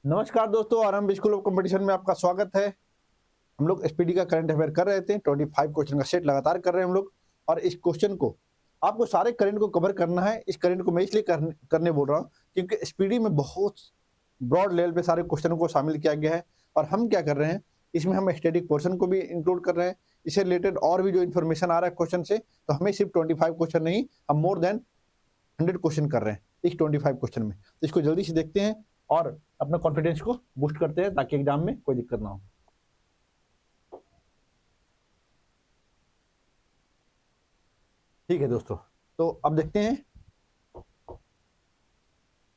नमस्कार दोस्तों, आरंभ स्कूल ऑफ कंपटीशन में आपका स्वागत है। हम लोग एसपीडी का करंट अफेयर कर रहे थे। 25 क्वेश्चन का सेट लगातार कर रहे हैं हम लोग। और इस क्वेश्चन को आपको सारे करंट को कवर करना है। इस करंट को मैं इसलिए करने बोल रहा हूँ क्योंकि एसपीडी में बहुत ब्रॉड लेवल पे सारे क्वेश्चनों को शामिल किया गया है। और हम क्या कर रहे हैं, इसमें हम स्टैटिक पोर्शन को भी इंक्लूड कर रहे हैं। इससे रिलेटेड और भी जो इन्फॉर्मेशन आ रहा है क्वेश्चन से, तो हमें सिर्फ 25 क्वेश्चन नहीं, हम मोर देन 100 क्वेश्चन कर रहे हैं इस 25 क्वेश्चन में। तो इसको जल्दी से देखते हैं और अपना कॉन्फिडेंस को बूस्ट करते हैं ताकि एग्जाम में कोई दिक्कत ना हो। ठीक है दोस्तों, तो अब देखते हैं।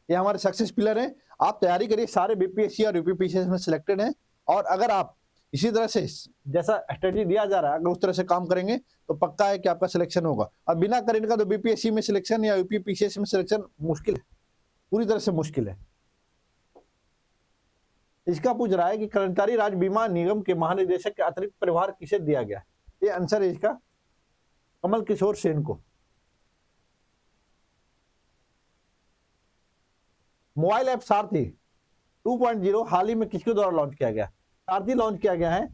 ये हमारे सक्सेस पिलर है। आप तैयारी करिए, सारे बीपीएससी और यूपीपीसीएस में सिलेक्टेड हैं। और अगर आप इसी तरह से जैसा स्ट्रेटजी दिया जा रहा है, अगर उस तरह से काम करेंगे तो पक्का है कि आपका सिलेक्शन होगा। और बिना करंट का तो बीपीएससी में सिलेक्शन या यूपीपीसीएस में सिलेक्शन मुश्किल है, पूरी तरह से मुश्किल है। इसका पूछ रहा है कि कर्मचारी राज्य बीमा निगम के महानिदेशक के अतिरिक्त प्रभार किसे दिया गया। ये आंसर है इसका कमल किशोर सेन को। मोबाइल ऐप सारथी 2.0 हाल ही में किसके द्वारा लॉन्च किया गया। सारथी लॉन्च किया गया है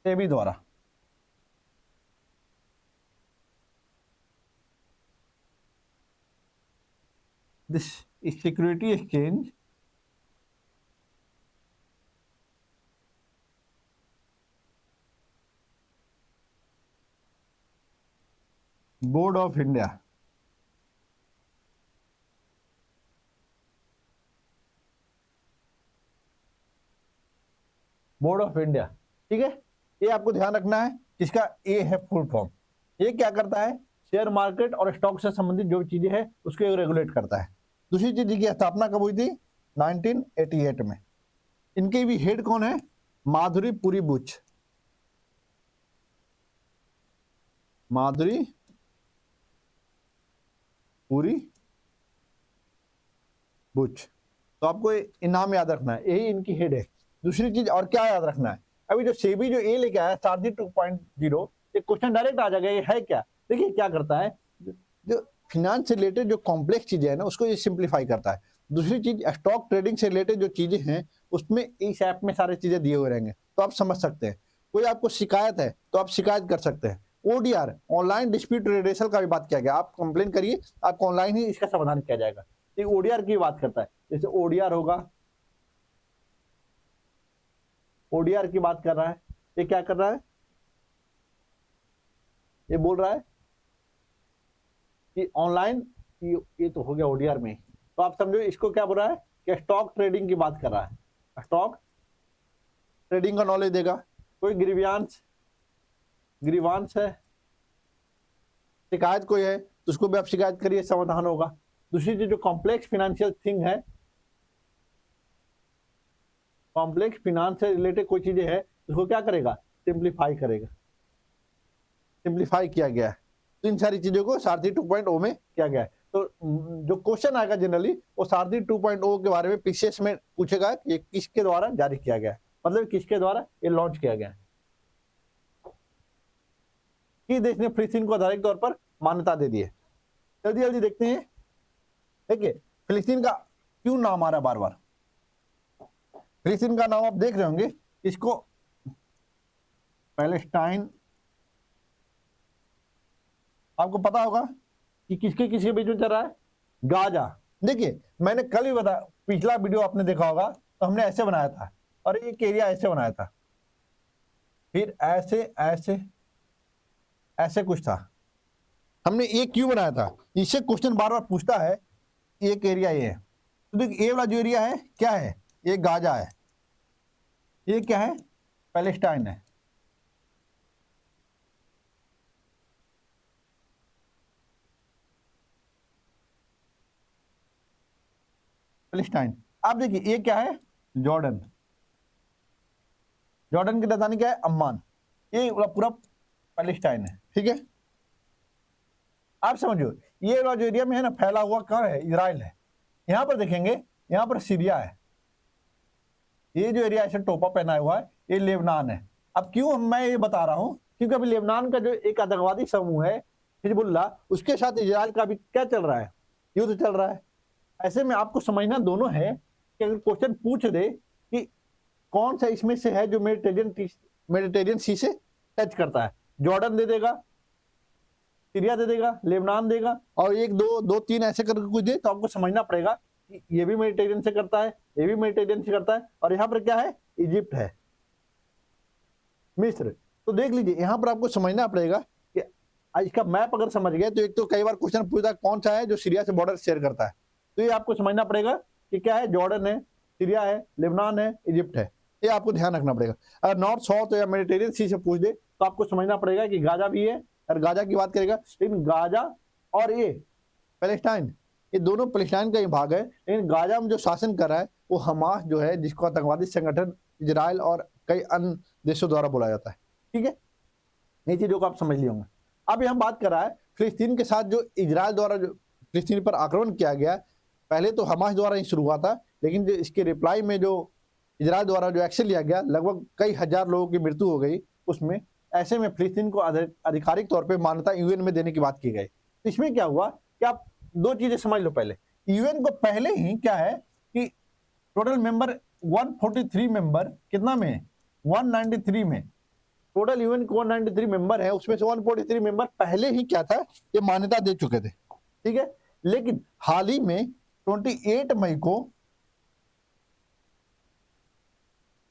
सेबी द्वारा। This security exchange board of India. Board of India, ठीक है। ये आपको ध्यान रखना है। इसका ए है फुल फॉर्म। ये क्या करता है, शेयर मार्केट और स्टॉक से संबंधित जो चीजें हैं उसको रेगुलेट करता है। दूसरी चीज की स्थापना कब हुई थी, 1988 में। इनके भी हेड कौन है, माधुरी पुरी बुच। माधुरी पुरी बुच। तो आपको इनाम याद रखना है, यही इनकी हेड है। दूसरी चीज और क्या याद रखना है, अभी जो सेबी जो ए लेके आया सारथी 2.0, ये क्वेश्चन डायरेक्ट आ जाएगा। ये है क्या, देखिए क्या करता है, जो फिनांस से रिलेटेड जो कॉम्प्लेक्स चीजें है ना, उसको ये सिंप्लीफाई करता है। दूसरी चीज, स्टॉक ट्रेडिंग से रिलेटेड जो चीजें हैं उसमें इस ऐप में सारी चीजें दिए हुए रहेंगे, तो आप समझ सकते हैं। कोई आपको शिकायत है तो आप शिकायत कर सकते हैं। ओडीआर ऑनलाइन डिस्प्यूट रेडिएशन का भी बात किया गया। आप कंप्लेन करिए, आपको ऑनलाइन ही इसका समाधान किया जाएगा। ये ओडीआर की बात करता है, जैसे ओडीआर होगा, ओडीआर की बात कर रहा है। ये क्या कर रहा है, ये बोल रहा है कि ऑनलाइन, ये तो हो गया ओडीआर में। तो आप समझो इसको क्या बोल रहा है कि स्टॉक ट्रेडिंग की बात कर रहा है। स्टॉक ट्रेडिंग का नॉलेज देगा। कोई ग्रीवांस है, शिकायत कोई है तो उसको भी आप शिकायत करिए, समाधान होगा। दूसरी चीज जो कॉम्प्लेक्स फाइनेंशियल थिंग है, कॉम्प्लेक्स फिनांस से रिलेटेड कोई चीजें है उसको क्या करेगा, सिंप्लीफाई करेगा। सिंप्लीफाई किया गया है। तो इन सारी चीजों को सारथी 2.0 में किया गया है। तो जो क्वेश्चन आएगा जनरली वो सारथी 2.0 के बारे में पीसीएस में पूछेगा कि ये किसके द्वारा जारी किया गया है, मतलब किसके द्वारा ये लॉन्च किया गया है। किस देश ने फिलिस्तीन को आधिकारिक तौर पर मान्यता दे दी है। जल्दी जल्दी देखते हैं। देखिए फिलिस्तीन का क्यों नाम आ रहा है बार बार। फिलिस्तीन का नाम आप देख रहे होंगे, इसको पैलेस्टाइन, आपको पता होगा कि किसके किसके बीच में चल रहा है, गाजा। देखिए मैंने कल ही बताया, पिछला वीडियो आपने देखा होगा, तो हमने ऐसे बनाया था और एक एरिया ऐसे बनाया था, फिर ऐसे ऐसे ऐसे कुछ था। हमने ये क्यों बनाया था, इससे क्वेश्चन बार बार पूछता है। एक एरिया ये है, तो देखिए ये वाला जो एरिया है क्या है, ये गाजा है। ये क्या है, पैलेस्टाइन है। पैलेस्टाइन। आप देखिए ये क्या है, जॉर्डन। जॉर्डन की राजधानी क्या है, अम्मान। ये पूरा पैलेस्टाइन है, ठीक है। आप समझो ये वाला जो एरिया में है ना, फैला हुआ कहाँ है, इजराइल है। यहां पर देखेंगे, यहां पर सीरिया है। ये जो एरिया ऐसे टोपा पहना हुआ है, ये लेबनान है। अब क्यों मैं ये बता रहा हूं, क्योंकि अभी लेबनान का जो एक आतंकवादी समूह है हिजबुल्लाह, उसके साथ इजराइल का भी क्या चल रहा है, युद्ध चल रहा है। ऐसे में आपको समझना दोनों है कि अगर क्वेश्चन पूछ दे कि कौन सा इसमें से है जो मेडिटेरियन सी से टच करता है, जॉर्डन दे देगा, सीरिया दे देगा, लेबनान देगा, और एक दो दो तीन ऐसे करके कुछ दे, तो आपको समझना पड़ेगा कि ये भी मेडिटेरियन से करता है, ये भी मेडिटेरियन से करता है, और यहाँ पर क्या है, इजिप्ट है, मिस्र। तो देख लीजिए यहाँ पर आपको समझना पड़ेगा कि इसका मैप अगर समझ गए तो एक तो कई बार क्वेश्चन पूछता है कौन सा है जो सीरिया से बॉर्डर शेयर करता है, तो ये आपको समझना पड़ेगा कि क्या है, जॉर्डन है, सीरिया है, लेबनान है, इजिप्ट है, ये आपको ध्यान रखना पड़ेगा। अगर नॉर्थ साउथ या मेडिटेरियन सी से पूछ दे तो आपको समझना पड़ेगा कि गाजा भी है, और गाजा की बात करेगा, लेकिन गाजा और ये पैलेस्टाइन, ये दोनों पैलेस्टाइन का ही भाग है, लेकिन गाजा में जो शासन कर रहा है वो हमास जो है, जिसको आतंकवादी संगठन इजराइल और कई अन्य देशों द्वारा बुलाया जाता है। ठीक है, ये चीजों को आप समझ लिए होंगे। अब यहाँ बात कर रहा है फिलिस्तीन के साथ जो इजराइल द्वारा जो फिलिस्तीन पर आक्रमण किया गया, पहले तो हमास द्वारा ही शुरू हुआ था, लेकिन जो इसके रिप्लाई में जो इजराइल द्वारा जो एक्शन लिया गया, लगभग कई हजार लोगों की मृत्यु हो गई उसमें। ऐसे में फिलिस्तीन को आधिकारिक तौर पर मान्यता यूएन में देने की बात की गई। तो इसमें क्या हुआ कि आप दो चीजें समझ लो। पहले यूएन को पहले ही क्या है कि टोटल मेंबर 143 मेंबर कितना में, 193 में, टोटल यूएन को 193 मेंबर है, उसमें से 143 मेंबर पहले ही क्या था, ये मान्यता दे चुके थे। ठीक है, लेकिन हाल ही में 28 मई को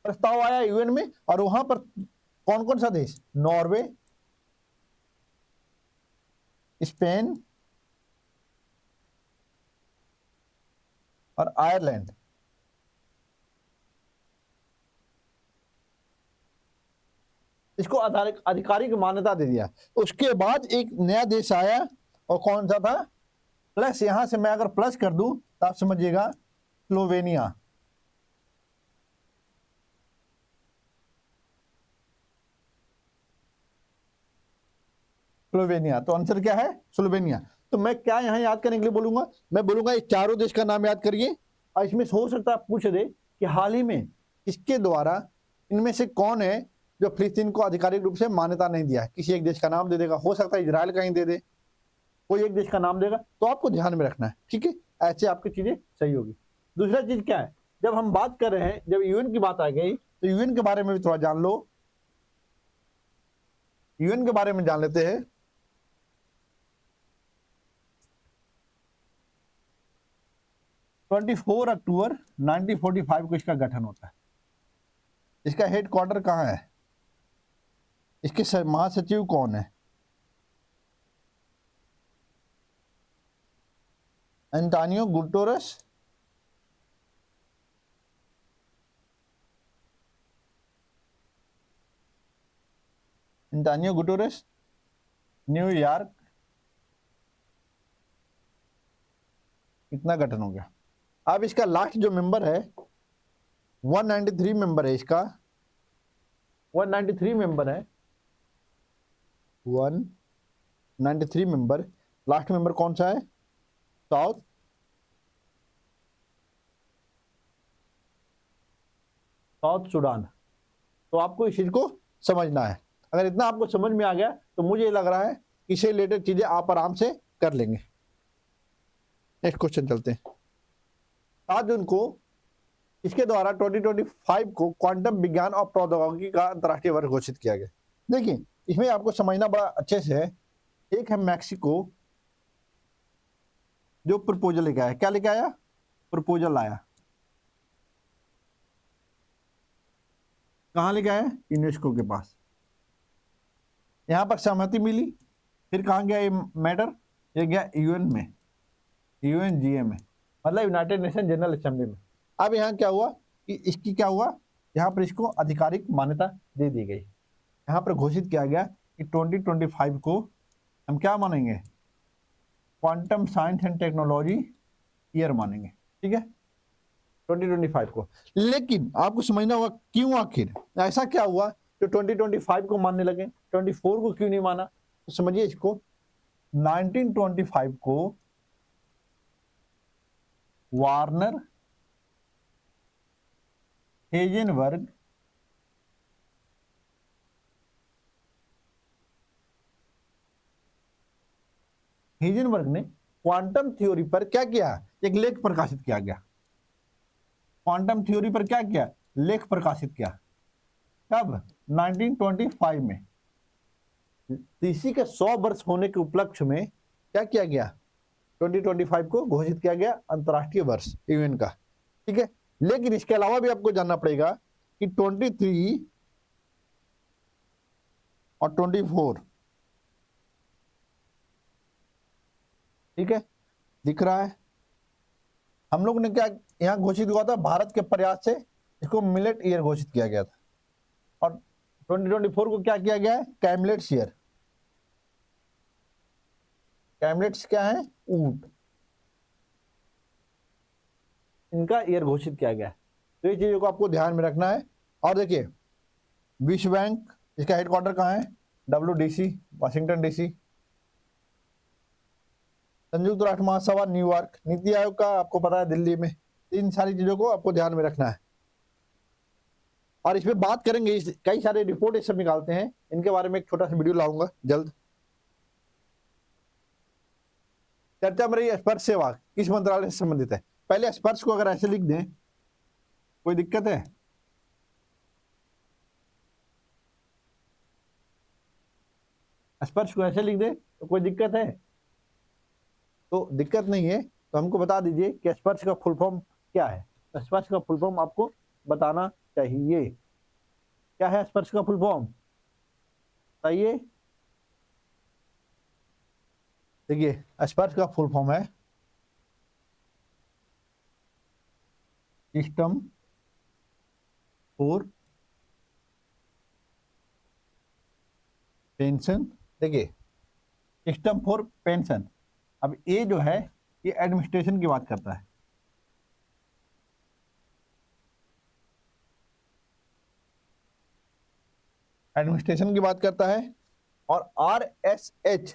प्रस्ताव आया यूएन में, और वहां पर कौन कौन सा देश, नॉर्वे, स्पेन और आयरलैंड, इसको आधिकारिक मान्यता दे दिया। उसके बाद एक नया देश आया, और कौन सा था, प्लस, यहां से मैं अगर प्लस कर दूं तो आप समझिएगा, स्लोवेनिया। स्लोवेनिया, तो आंसर क्या है, स्लोवेनिया। तो मैं क्या यहां याद करने के लिए बोलूंगा, मैं बोलूंगा ये चारों देश का नाम याद करिए, और इसमें हो सकता है पूछ दे कि हाल ही में इसके द्वारा इनमें से कौन है जो फिलिस्तीन को आधिकारिक रूप से मान्यता नहीं दिया है। किसी एक देश का नाम दे देगा, हो सकता है इजराइल का ही दे दे, कोई एक देश का नाम देगा, तो आपको ध्यान में रखना है। ठीक है, ऐसे आपकी चीजें सही होगी। दूसरा चीज क्या है, जब हम बात कर रहे हैं, जब यूएन की बात आ गई तो यूएन के बारे में भी थोड़ा जान लो। यूएन के बारे में जान लेते हैं। 24 अक्टूबर 1945 को इसका गठन होता है। इसका हेड क्वार्टर कहाँ है, इसके महासचिव कौन है, एंटोनियो गुटेरेस, न्यूयॉर्क। इतना गठन हो गया। अब इसका लास्ट जो मेंबर है 193 मेंबर है, इसका 193 मेंबर है, 193 मेंबर। लास्ट मेंबर कौन सा है, साउथ सुडान। तो आपको इस चीज को समझना है। अगर इतना आपको समझ में आ गया तो मुझे लग रहा है कि इससे रिलेटेड चीजें आप आराम से कर लेंगे। नेक्स्ट क्वेश्चन चलते हैं। 7 जून को इसके द्वारा 2025 को क्वांटम विज्ञान और प्रौद्योगिकी का अंतर्राष्ट्रीय वर्ष घोषित किया गया। देखिए, इसमें आपको समझना बड़ा अच्छे से है। एक है मैक्सिको, जो प्रपोजल लेके आया, क्या लेके आया, प्रपोजल आया, कहां लेके आया, यूनेस्को के पास। यहां पर सहमति मिली, फिर कहां गया ये मैटर, ये गया यूएन में, यूएनजीए में, मतलब यूनाइटेड नेशन जनरल असेंबली में। अब यहाँ क्या हुआ कि इसकी क्या हुआ, यहाँ पर इसको आधिकारिक मान्यता दे दी गई। यहाँ पर घोषित किया गया कि 2025 को हम क्या मानेंगे, quantum science and technology year मानेंगे। ठीक है, 2025 को। लेकिन आपको समझना होगा क्यों, आखिर ऐसा क्या हुआ जो 2025 को मानने लगे, 24 को क्यों नहीं माना। तो समझिए इसको, 1925 को वार्नर हेजनबर्ग हिजनबर्ग ने क्वांटम थ्योरी पर क्या किया, एक लेख प्रकाशित किया गया। क्वांटम थ्योरी पर क्या किया, लेख प्रकाशित किया। कब, 1925 में। इसी के 100 वर्ष होने के उपलक्ष्य में क्या किया गया, 2025 को घोषित किया गया अंतर्राष्ट्रीय वर्ष इवेंट का। ठीक है, लेकिन इसके अलावा भी आपको जानना पड़ेगा कि 23 और 24, ठीक है, दिख रहा है। हम लोग ने क्या यहाँ घोषित हुआ था, भारत के प्रयास से इसको मिलेट ईयर घोषित किया गया था। और 2024 को क्या किया गया है, कैमलेट्स ईयर। कैमलेट्स क्या है, ऊंट, इनका ईयर घोषित किया गया है। तो ये चीजों को आपको ध्यान में रखना है। और देखिए, विश्व बैंक, इसका हेडक्वार्टर कहाँ है, WDC, वाशिंगटन DC। संयुक्त राष्ट्र महासभा न्यूयॉर्क। नीति आयोग का आपको पता है दिल्ली में। इन सारी चीजों को आपको ध्यान में रखना है। और इसमें बात करेंगे, कई सारे रिपोर्ट ये सब निकालते हैं, इनके बारे में एक छोटा सा वीडियो लाऊंगा जल्द। चर्चा में रही स्पर्श सेवा किस मंत्रालय से संबंधित है। पहले स्पर्श को अगर ऐसे लिख दें, कोई दिक्कत है? स्पर्श को ऐसे लिख दे तो कोई दिक्कत है? तो दिक्कत नहीं है। तो हमको बता दीजिए कि स्पर्श का फुल फॉर्म क्या है। स्पर्श का फुल फॉर्म आपको बताना चाहिए। क्या है स्पर्श का फुल फॉर्म, बताइए। देखिए, स्पर्श का फुल फॉर्म है सिस्टम फॉर पेंशन। देखिए, सिस्टम फॉर पेंशन, अब ये जो है ये एडमिनिस्ट्रेशन की बात करता है। एडमिनिस्ट्रेशन की बात करता है। और RSH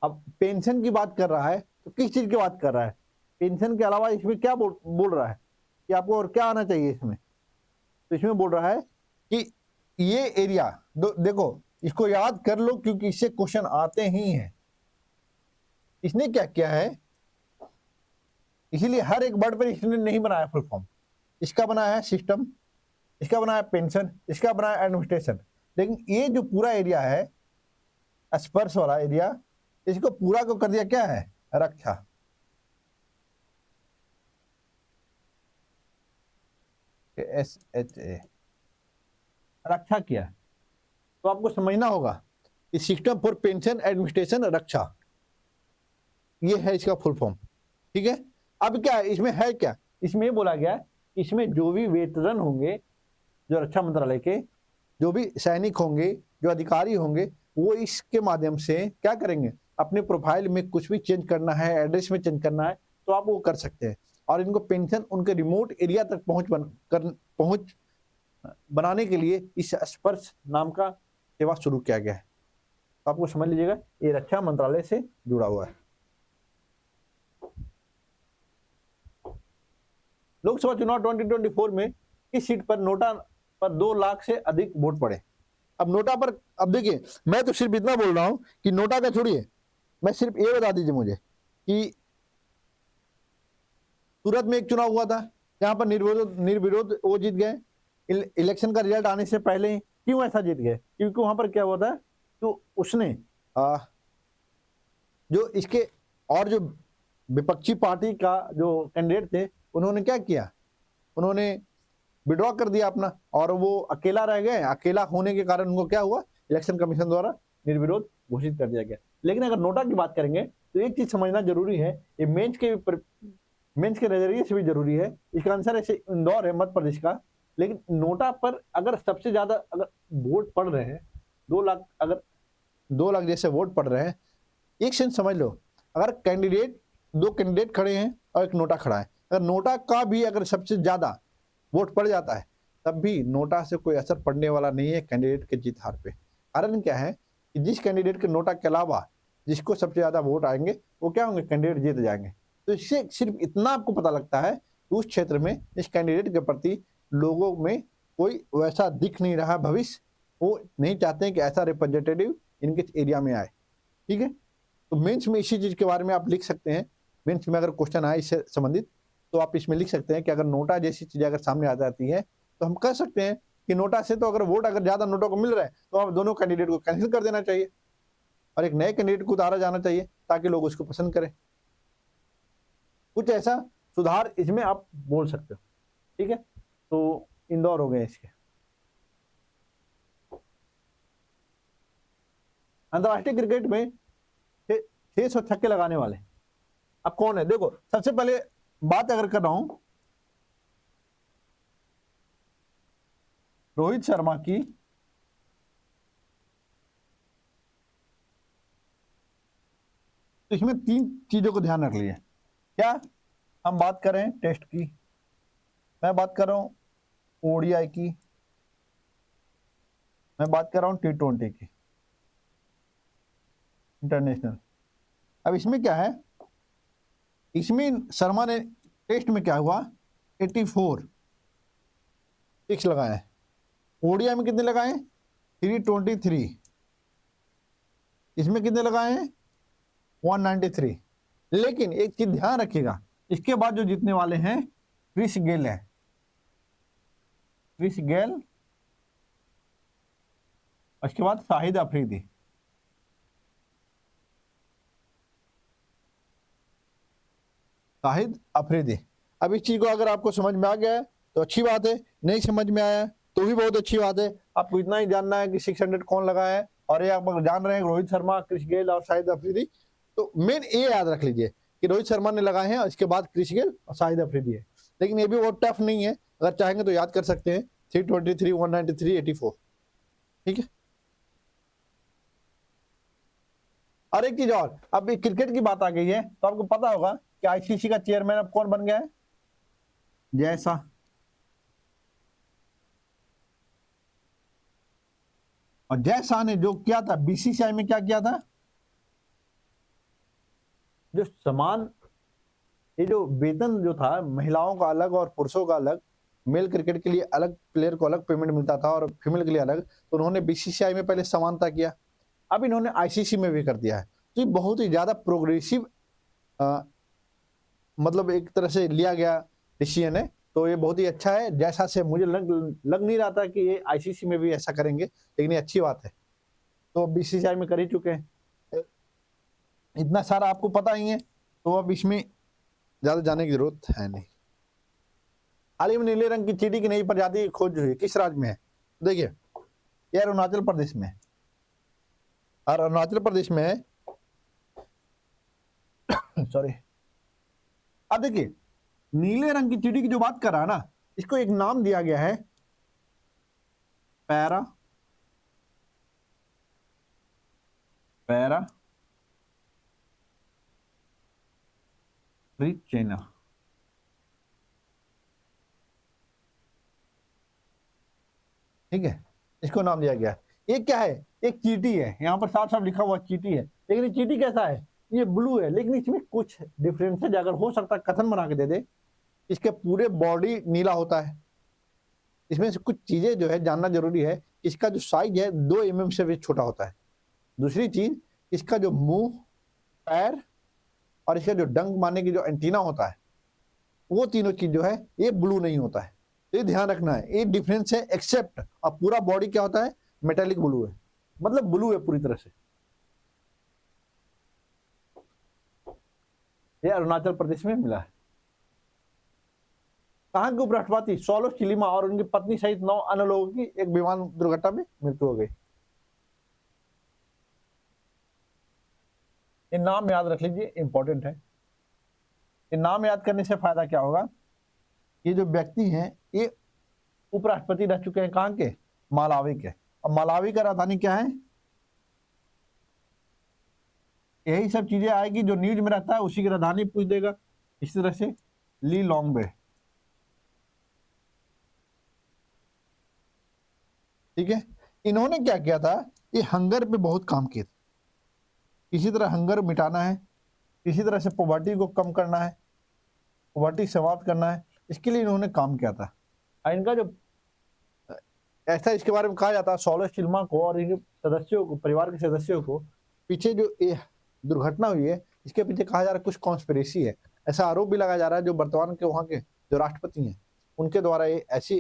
अब पेंशन की बात कर रहा है, तो किस चीज की बात कर रहा है? पेंशन के अलावा इसमें क्या बोल रहा है कि आपको और क्या आना चाहिए इसमें? तो इसमें बोल रहा है कि ये एरिया देखो, इसको याद कर लो क्योंकि इससे क्वेश्चन आते ही हैं। इसने क्या किया है, इसीलिए हर एक वर्ड पर इसने नहीं बनाया फुल फॉर्म। इसका बनाया है सिस्टम, इसका बनाया पेंशन, इसका बनाया एडमिनिस्ट्रेशन। लेकिन ये जो पूरा एरिया है स्पर्श वाला एरिया, इसको पूरा को कर दिया क्या है, रक्षा। SHA, रक्षा किया। तो आपको समझना होगा कि सिस्टम फॉर पेंशन एडमिनिस्ट्रेशन रक्षा, ये है इसका फुल फॉर्म। ठीक है, अब क्या है इसमें, है क्या, इसमें बोला गया इसमें जो भी वेतरन होंगे, जो रक्षा मंत्रालय के जो भी सैनिक होंगे, जो अधिकारी होंगे, वो इसके माध्यम से क्या करेंगे, अपने प्रोफाइल में कुछ भी चेंज करना है, एड्रेस में चेंज करना है, तो आप वो कर सकते हैं। और इनको पेंशन उनके रिमोट एरिया तक पहुंच बनाने के लिए इस स्पर्श नाम का सेवा शुरू किया गया है। तो आपको समझ लीजिएगा, ये रक्षा मंत्रालय से जुड़ा हुआ है। लोकसभा चुनाव 2024 में इस सीट पर नोटा पर 2 लाख से अधिक वोट पड़े। अब नोटा पर, अब देखिए, मैं तो सिर्फ इतना बोल रहा हूं कि नोटा का छोड़िए, मैं सिर्फ ये बता दीजिए मुझे कि सूरत में एक चुनाव हुआ था, यहाँ पर निर्विरोध वो जीत गए। इलेक्शन का रिजल्ट आने से पहले ही। क्यों ऐसा जीत गए? क्योंकि वहां पर क्या हुआ था, तो उसने जो इसके और जो विपक्षी पार्टी का जो कैंडिडेट थे, उन्होंने क्या किया, उन्होंने विड्रॉ कर दिया अपना, और वो अकेला रह गए। अकेला होने के कारण उनको क्या हुआ, इलेक्शन कमीशन द्वारा निर्विरोध घोषित कर दिया गया। लेकिन अगर नोटा की बात करेंगे तो एक चीज समझना जरूरी है, ये मेंस के नजरिए से भी जरूरी है। इसका आंसर ऐसे इंदौर है, मध्य प्रदेश का। लेकिन नोटा पर अगर सबसे ज्यादा अगर वोट पड़ रहे हैं, 2 लाख, अगर 2 लाख जैसे वोट पड़ रहे हैं, एक सेंस समझ लो, अगर दो कैंडिडेट खड़े हैं और एक नोटा खड़ा है, अगर नोटा का भी अगर सबसे ज्यादा वोट पड़ जाता है, तब भी नोटा से कोई असर पड़ने वाला नहीं है कैंडिडेट के जीत हार पे। कारण क्या है कि जिस कैंडिडेट के नोटा के अलावा जिसको सबसे ज्यादा वोट आएंगे, वो क्या होंगे, कैंडिडेट जीत जाएंगे। तो इससे सिर्फ इतना आपको पता लगता है कि उस क्षेत्र में इस कैंडिडेट के प्रति लोगों में कोई वैसा दिख नहीं रहा भविष्य, वो नहीं चाहते हैं कि ऐसा रिप्रेजेंटेटिव इनके एरिया में आए। ठीक है, तो मेंस में इसी चीज के बारे में आप लिख सकते हैं। मेंस में अगर क्वेश्चन आए इससे संबंधित तो आप इसमें लिख सकते हैं कि अगर नोटा जैसी चीजें अगर सामने आ जाती है तो हम कह सकते हैं कि नोटा से तो अगर वोट अगर ज्यादा नोटों को मिल रहा है तो आप दोनों कैंडिडेट को कैंसिल कर देना चाहिए और एक नए कैंडिडेट को उतारा जाना चाहिए ताकि लोग उसको पसंद करें। कुछ ऐसा सुधार इसमें आप बोल सकते हो। ठीक है, तो इंदौर हो गए इसके। अंतरराष्ट्रीय क्रिकेट में 600 छक्के लगाने वाले अब कौन है? देखो, सबसे पहले बात अगर कर रहा हूं रोहित शर्मा की, तो इसमें 3 चीजों को ध्यान रख लीजिए। क्या हम बात कर रहे हैं? टेस्ट की, मैं बात कर रहा हूं ओडीआई की, मैं बात कर रहा हूं T20 की, इंटरनेशनल। अब इसमें क्या है, इसमें शर्मा ने टेस्ट में क्या हुआ 84 6 लगाए, ओडीआई में कितने लगाए 323, इसमें कितने लगाए हैं 193। लेकिन एक चीज ध्यान रखिएगा, इसके बाद जो जीतने वाले हैं क्रिस गेल है, क्रिस गेल, उसके बाद शाहिद अफरीदी। शाहिद अफरीदी। अब इस चीज को अगर आपको समझ में आ गया है तो अच्छी बात है, नहीं समझ में आया है तो भी बहुत अच्छी बात है। आपको इतना ही जानना है कि 600 कौन लगाया है और ये आप जान रहे हैं रोहित शर्मा, क्रिस गेल और शाहिद अफरीदी। तो मेन ये याद रख लीजिए कि रोहित शर्मा ने लगाए हैं और इसके बाद क्रिस गेल और शाहिद अफरीदी है। लेकिन ये भी बहुत टफ नहीं है, अगर चाहेंगे तो याद कर सकते हैं 323, 193, 84। ठीक है, और एक चीज और, अब क्रिकेट की बात आ गई है तो आपको पता होगा कि आईसीसी का चेयरमैन अब कौन बन गया है? जय शाह। और जय शाह ने जो किया था बीसीसीआई में, क्या किया था, जो समान, ये जो वेतन जो था महिलाओं का अलग और पुरुषों का अलग, मेल क्रिकेट के लिए अलग प्लेयर को अलग पेमेंट मिलता था और फीमेल के लिए अलग, तो उन्होंने बीसीसीआई में पहले समानता किया, अब इन्होंने आईसीसी में भी कर दिया है। तो ये बहुत ही ज्यादा प्रोग्रेसिव मतलब एक तरह से लिया गया डिसीजन है, तो ये बहुत ही अच्छा है। जैसा से मुझे लग नहीं रहा था कि ये आईसीसी में भी ऐसा करेंगे, लेकिन ये अच्छी बात है। तो बीसीसीआई में कर ही चुके हैं, इतना सारा आपको पता ही है, तो अब इसमें ज्यादा जाने की जरूरत है नहीं। हाल ही में नीले रंग की चींटी की नई प्रजाति की खोज हुई, किस राज्य में है? देखिए, ये अरुणाचल प्रदेश में है, और अरुणाचल प्रदेश में है सॉरी। अब देखिए, नीले रंग की चींटी की जो बात कर रहा है ना, इसको एक नाम दिया गया है पैरा रिचेना। ठीक है, इसको नाम दिया गया। ये क्या है? एक चींटी है, यहाँ पर साफ साफ लिखा हुआ चींटी है, लेकिन ये चींटी कैसा है? ये ब्लू है, लेकिन इसमें कुछ डिफरेंस है, अगर हो सकता है कथन बना के दे दे। इसके पूरे बॉडी नीला होता है, इसमें से कुछ चीजें जो है जानना जरूरी है। इसका जो साइज है 2 mm से भी छोटा होता है। दूसरी चीज, इसका जो मुंह, पैर और इसका जो डंक मारने की जो एंटीना होता है, वो तीनों चीज जो है ये ब्लू नहीं होता है। तो ये ध्यान रखना है, ये डिफरेंस है। एक्सेप्ट अब पूरा बॉडी क्या होता है, मेटेलिक ब्लू है, मतलब ब्लू है पूरी तरह से। ये अरुणाचल प्रदेश में मिला है। कहां के उपराष्ट्रपति सोलो चिलिमा और उनकी पत्नी सहित 9 अन्य लोगों की एक विमान दुर्घटना में मृत्यु हो गई? ये नाम याद रख लीजिए, इंपॉर्टेंट है। ये नाम याद करने से फायदा क्या होगा, ये जो व्यक्ति हैं ये उपराष्ट्रपति रह चुके हैं, कहां के? मालावी के। अब मालावी का राजधानी क्या है? यही सब चीजें आएगी जो न्यूज में रहता है, उसी की राजधानी पूछ देगा। इस तरह से ली लॉन्ग बे। ठीक है, इन्होंने क्या किया था, ये हंगर पे बहुत काम किए थे। किसी तरह हंगर मिटाना है, किसी तरह से पॉवर्टी को कम करना है, पॉवर्टी समाप्त करना है, इसके लिए इन्होंने काम किया था। इनका जो ऐसा इसके बारे में कहा जाता है, सोलो चिल्मा को और इनके सदस्यों को, परिवार के सदस्यों को, पीछे जो दुर्घटना हुई है, इसके पीछे कहा जा रहा है कुछ कॉन्स्पिरेसी है। ऐसा आरोप भी लगाया जा रहा है जो वर्तमान के वहाँ के जो राष्ट्रपति हैं उनके द्वारा ये ऐसी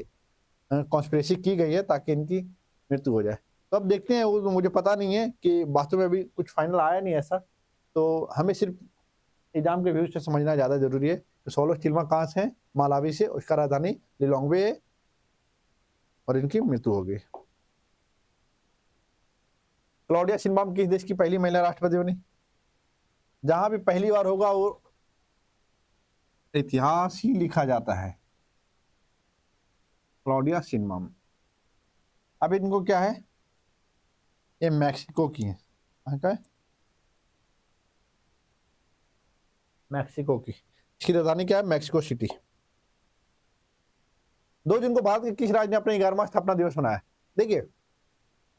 कॉन्स्पिरेसी की गई है ताकि इनकी मृत्यु हो जाए। तो अब देखते हैं, वो तो मुझे पता नहीं है कि वास्तव में अभी कुछ फाइनल आया नहीं ऐसा। तो हमें सिर्फ एग्जाम के व्यूज से समझना ज़्यादा जरूरी है कि सोलो चिल्मा कहाँ से है, मालावी से, उसका राजधानी लिलोंग्वे है और इनकी मृत्यु हो गई। क्लॉडिया शिनबाम किस देश की पहली महिला राष्ट्रपति बनी? जहां भी पहली बार होगा वो इतिहास ही लिखा जाता है। Claudia Sheinbaum. अब इनको क्या है, ये मैक्सिको की है। कहाँ का है? मैक्सिको की। इसकी राजधानी क्या है? Mexico city. 2 जून को भारत के किस राज्य ने अपना 11वां स्थापना दिवस मनाया? देखिए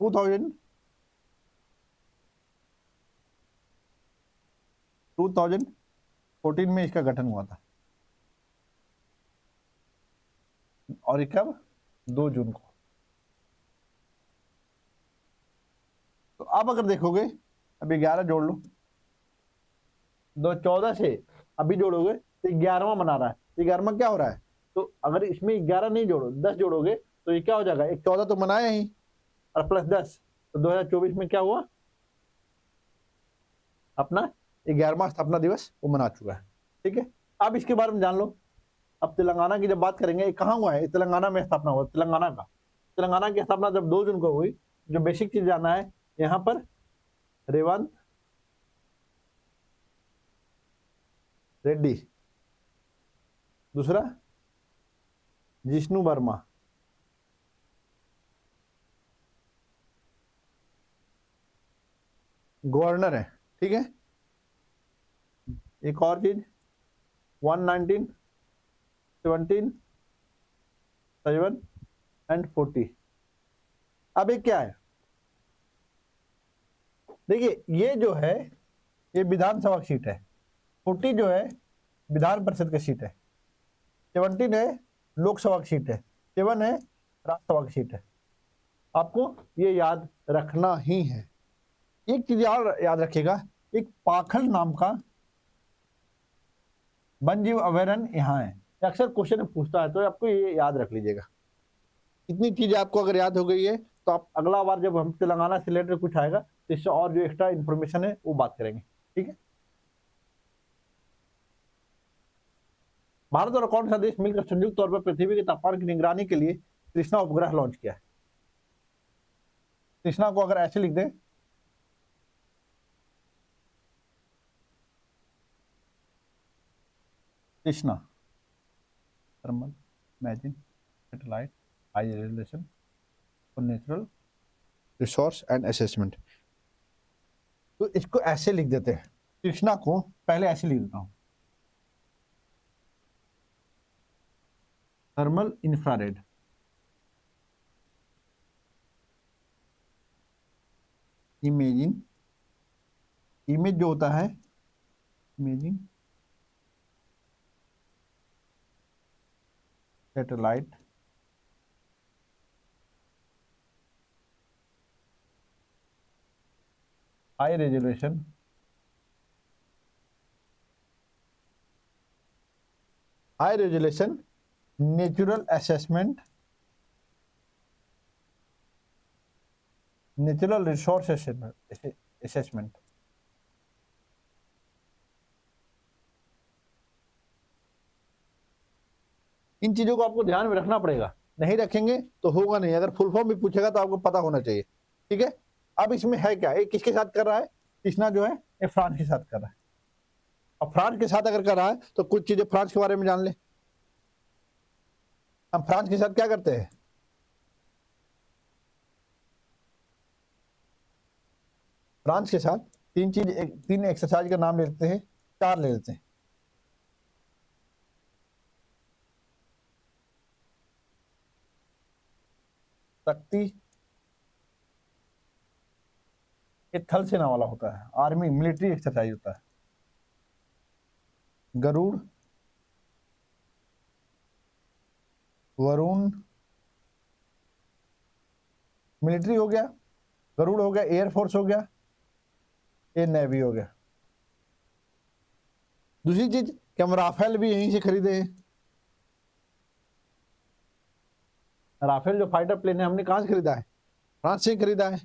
2014 में इसका गठन हुआ था और ये कब? 2 जून को। तो अब अगर देखोगे, अभी 11 जोड़ लो, 2014 से अभी जोड़ोगे तो 11वां मना रहा है। 11वां क्या हो रहा है? तो अगर इसमें 11 नहीं जोड़ो, 10 जोड़ोगे तो ये क्या हो जाएगा? एक 14 तो मनाया ही और प्लस 10, तो 2024 में क्या हुआ? अपना 11वां स्थापना दिवस वो मना चुका है। ठीक है, अब इसके बारे में जान लो। अब तेलंगाना की जब बात करेंगे, ये कहाँ हुआ है? तेलंगाना में स्थापना हुआ, तेलंगाना का। तेलंगाना की स्थापना जब 2 जून को हुई, जो बेसिक चीज जानना है यहाँ पर, रेवंत रेड्डी, दूसरा जिष्णु वर्मा, गवर्नर है। ठीक है, एक और चीज 119, 17, 7 एंड 40। अब ये क्या है? देखिए ये जो है ये विधानसभा की सीट है, 40 जो है विधान परिषद की सीट है, 17 है लोकसभा की सीट है, 7 है राज्यसभा की सीट है। आपको ये याद रखना ही है। एक चीज और याद रखिएगा, एक पाखल नाम का वन जीव अभयारण्य यहाँ है। अक्सर क्वेश्चन पूछता है तो आपको ये याद रख लीजिएगा। इतनी चीजें आपको अगर याद हो गई है तो आप अगला बार जब हम तेलंगाना से रिलेटेड कुछ आएगा तो इससे और जो एक्स्ट्रा इन्फॉर्मेशन है वो बात करेंगे। ठीक है, भारत और कौन सा देश मिलकर संयुक्त तौर पर पृथ्वी के तापमान की निगरानी के लिए कृष्णा उपग्रह लॉन्च किया है? कृष्णा को अगर ऐसे लिख दें, Krishna thermal imaging satellite high resolution for natural resource and assessment, तो इसको ऐसे लिख देते हैं। कृष्णा को पहले ऐसे लिख देता हूं, थर्मल इंफ्रारेड इमेजिंग, इमेज जो होता है imaging satellite high resolution natural assessment, natural resource assessment. इन चीजों को आपको ध्यान में रखना पड़ेगा, नहीं रखेंगे तो होगा नहीं। अगर फुल फॉर्म भी पूछेगा तो आपको पता होना चाहिए। ठीक है, अब इसमें है क्या, ये किसके साथ कर रहा है? कृष्णा जो है ये फ्रांस के साथ कर रहा है। अब फ्रांस के साथ अगर कर रहा है तो कुछ चीजें फ्रांस के बारे में जान ले। हम फ्रांस के साथ क्या करते हैं? फ्रांस के साथ तीन एक्सरसाइज का नाम ले लेते हैं, 4 ले लेते हैं। शक्ति, ये थल सेना वाला होता है, आर्मी मिलिट्री एक्सरसाइज होता है। गरुड़, वरुण मिलिट्री हो गया, गरुड़ हो गया एयरफोर्स हो गया, ये नेवी हो गया। दूसरी चीज कि हम राफेल भी यहीं से खरीदे हैं। राफेल जो फाइटर प्लेन है हमने कहाँ से खरीदा है? फ्रांस से खरीदा है।